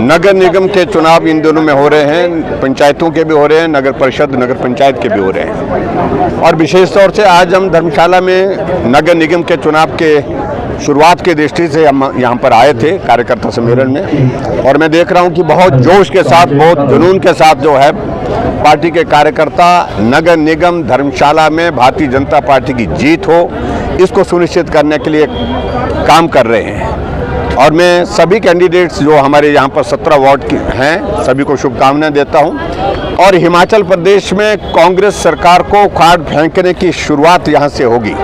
नगर निगम के चुनाव इन दोनों में हो रहे हैं, पंचायतों के भी हो रहे हैं, नगर परिषद नगर पंचायत के भी हो रहे हैं। और विशेष तौर से आज हम धर्मशाला में नगर निगम के चुनाव के शुरुआत की दृष्टि से हम यहाँ पर आए थे कार्यकर्ता सम्मेलन में, और मैं देख रहा हूँ कि बहुत जोश के साथ, बहुत जुनून के साथ जो है पार्टी के कार्यकर्ता नगर निगम धर्मशाला में भारतीय जनता पार्टी की जीत हो, इसको सुनिश्चित करने के लिए काम कर रहे हैं। और मैं सभी कैंडिडेट्स जो हमारे यहाँ पर 17 वार्ड के हैं, सभी को शुभकामनाएं देता हूँ। और हिमाचल प्रदेश में कांग्रेस सरकार को उखाड़ फेंकने की शुरुआत यहाँ से होगी।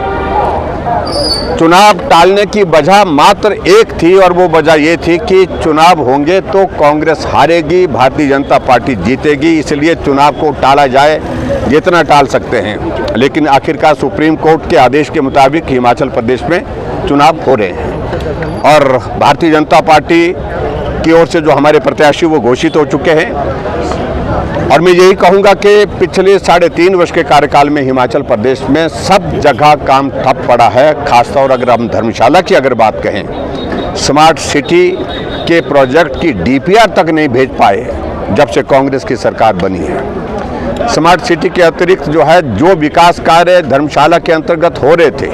चुनाव टालने की वजह मात्र एक थी, और वो वजह ये थी कि चुनाव होंगे तो कांग्रेस हारेगी, भारतीय जनता पार्टी जीतेगी, इसलिए चुनाव को टाला जाए जितना टाल सकते हैं। लेकिन आखिरकार सुप्रीम कोर्ट के आदेश के मुताबिक हिमाचल प्रदेश में चुनाव हो रहे हैं, और भारतीय जनता पार्टी की ओर से जो हमारे प्रत्याशी वो घोषित हो चुके हैं। और मैं यही कहूँगा कि पिछले 3.5 वर्ष के कार्यकाल में हिमाचल प्रदेश में सब जगह काम ठप पड़ा है। खासतौर अगर हम धर्मशाला की अगर बात कहें, स्मार्ट सिटी के प्रोजेक्ट की DPR तक नहीं भेज पाए जब से कांग्रेस की सरकार बनी है। स्मार्ट सिटी के अतिरिक्त जो है, जो विकास कार्य धर्मशाला के अंतर्गत हो रहे थे,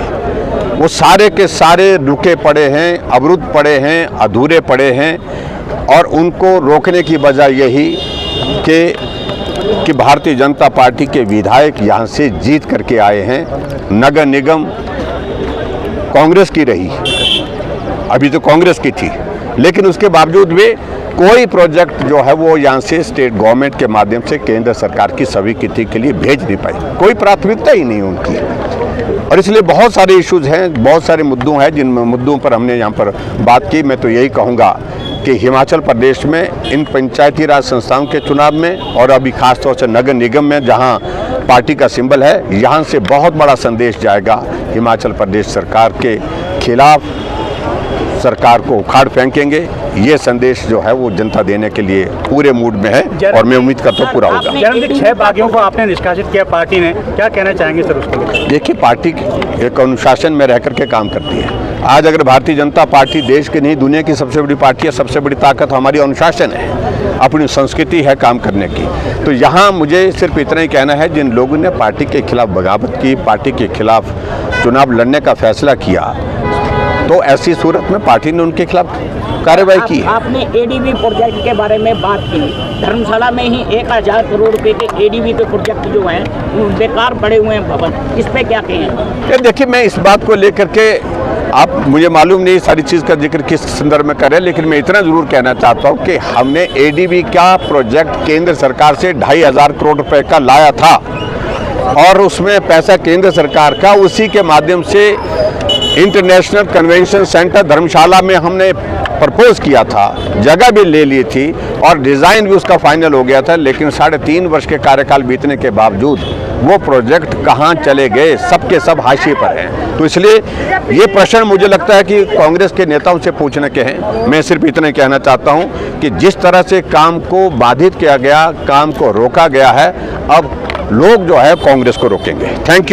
वो सारे के सारे रुके पड़े हैं, अवरुद्ध पड़े हैं, अधूरे पड़े हैं। और उनको रोकने की वजह यही कि भारतीय जनता पार्टी के विधायक यहाँ से जीत करके आए हैं। नगर निगम कांग्रेस की रही, अभी तो कांग्रेस की थी, लेकिन उसके बावजूद भी कोई प्रोजेक्ट जो है वो यहाँ से स्टेट गवर्नमेंट के माध्यम से केंद्र सरकार की स्वीकृति के लिए भेज नहीं पाई। कोई प्राथमिकता ही नहीं उनकी। और इसलिए बहुत सारे इश्यूज हैं, बहुत सारे मुद्दों हैं, जिन मुद्दों पर हमने यहाँ पर बात की। मैं तो यही कहूँगा कि हिमाचल प्रदेश में इन पंचायती राज संस्थाओं के चुनाव में, और अभी खास तौर से नगर निगम में जहां पार्टी का सिंबल है, यहां से बहुत बड़ा संदेश जाएगा हिमाचल प्रदेश सरकार के खिलाफ। सरकार को उखाड़ फेंकेंगे, ये संदेश जो है वो जनता देने के लिए पूरे मूड में है, और मैं उम्मीद करता हूँ पूरा होगा। 6 बागियों को आपने निष्कासित किया पार्टी ने, क्या कहना चाहेंगे सर उसको? देखिए, पार्टी एक अनुशासन में रह करके काम करती है। आज अगर भारतीय जनता पार्टी देश की नहीं दुनिया की सबसे बड़ी पार्टी है, सबसे बड़ी ताकत हमारी अनुशासन है, अपनी संस्कृति है काम करने की। तो यहाँ मुझे सिर्फ इतना ही कहना है, जिन लोगों ने पार्टी के खिलाफ बगावत की, पार्टी के खिलाफ चुनाव लड़ने का फैसला किया, तो ऐसी सूरत में पार्टी ने उनके खिलाफ कार्रवाई की। आपने ADB प्रोजेक्ट के बारे में बात की। धर्मशाला में ही 1000 करोड़ रुपए के ADB के प्रोजेक्ट जो हैं वो बेकार पड़े हुए हैं भवन, इस पे क्या कहें? देखिए, मैं इस बात को लेकर के, आप मुझे मालूम नहीं सारी चीज़ का जिक्र किस संदर्भ में करें, लेकिन मैं इतना ज़रूर कहना चाहता हूँ कि हमने ADB का प्रोजेक्ट केंद्र सरकार से 2500 करोड़ रुपए का लाया था, और उसमें पैसा केंद्र सरकार का, उसी के माध्यम से इंटरनेशनल कन्वेंशन सेंटर धर्मशाला में हमने प्रपोज किया था, जगह भी ले ली थी, और डिज़ाइन भी उसका फाइनल हो गया था। लेकिन 3.5 वर्ष के कार्यकाल बीतने के बावजूद वो प्रोजेक्ट कहाँ चले गए, सबके सब हाशिए पर हैं। तो इसलिए ये प्रश्न मुझे लगता है कि कांग्रेस के नेताओं से पूछने के हैं। मैं सिर्फ इतना ही कहना चाहता हूँ कि जिस तरह से काम को बाधित किया गया, काम को रोका गया है, अब लोग जो है कांग्रेस को रोकेंगे। Thank you.